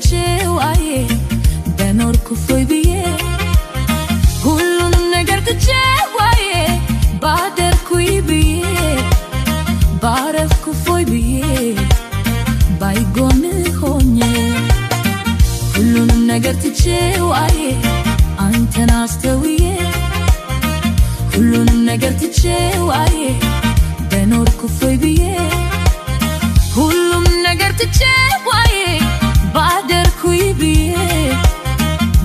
ትቼው አዬ በኖርኩ ፎይ ብዬ ሁሉንም ነገር ትቼው አዬ ባደርኩኝ ብዬ ባረፍኩ ፎይ ብዬ ባይጎን ሆኜ ሁሉንም ነገር ትቼው አዬ አንተን አስተውዬ ሁሉንም ነገር ትቼው አዬ በኖርኩ ፎይ ብዬ ሁሉም ነገር ትቼው አዬ ባደርኩኝ ብዬ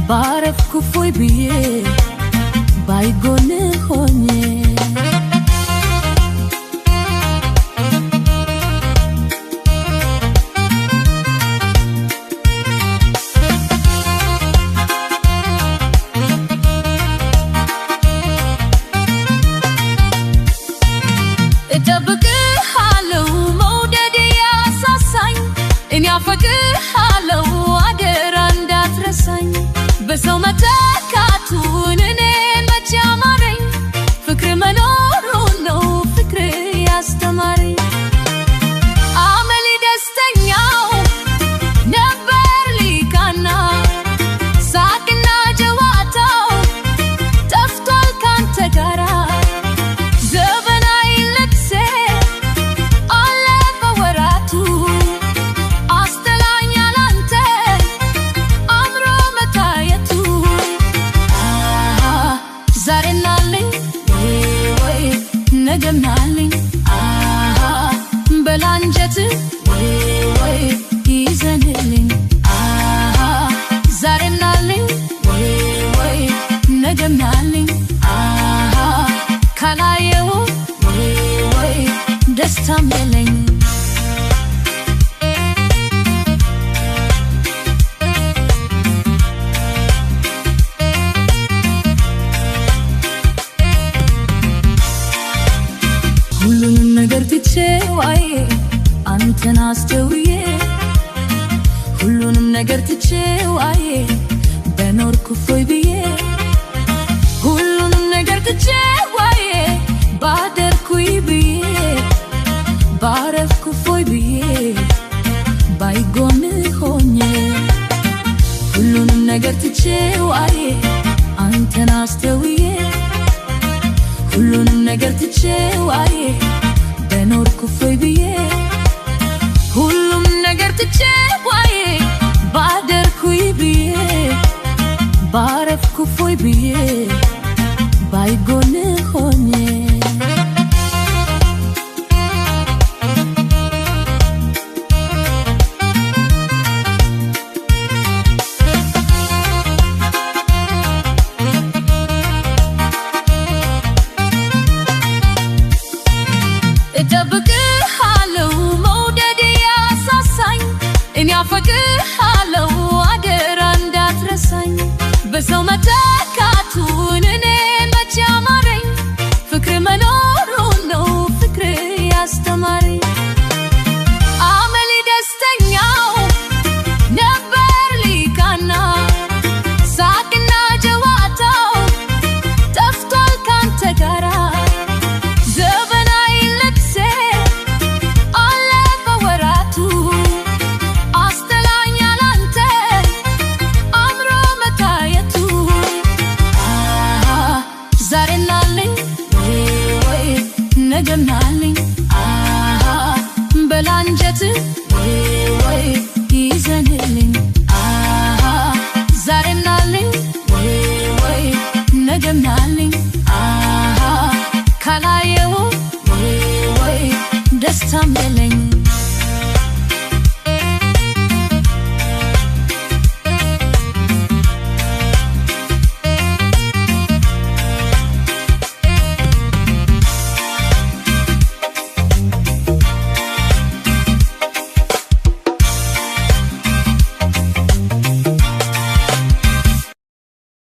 ባረፍኩ ፎይ ብዬ ባይጎን ሆኜ እጠብቅሃለሁ መውደድ ያሳሳኝ እኔ አፈቅርሃለሁ አደራ እንዳትረሳኝ በሰው መተካቱን እኔን መቼ አማረኝ ፍቅር መኖሩ ነው ፍቅር ያስተማረኝ አመሌ ደስተኛው ነበር ሊቃና ሳቅና ጨዋታው ጠፍቷል ካንተ ጋራ ነገምናልኝ በላንጀት ወይ ይዘንልኝ ዛሬምናልኝ ወይ ነገምናልኝ ካላየው ወይ ደስታም የለኝ ሁሉንም ነገር ትቼው አዬ አንተን አስተውዬ ሁሉንም ነገር ትቼው አዬ በኖርኩ ፎይ ብዬ ሁሉንም ነገር ትቼው አዬ ባደርኩኝ ብዬ ባረፍኩ ፎይ ብዬ ባይጎን ሆኜ ሁሉንም ነገር ትቼው አዬ አንተን አስተውዬ ሁሉንም ነገር ትቼው አዬ በኖርኩ ፎይ ብዬ ሁሉም ነገር ትቼው አዬ ባደርኩኝ ብዬ ባረፍኩ ፎይ ብዬ ባይጎን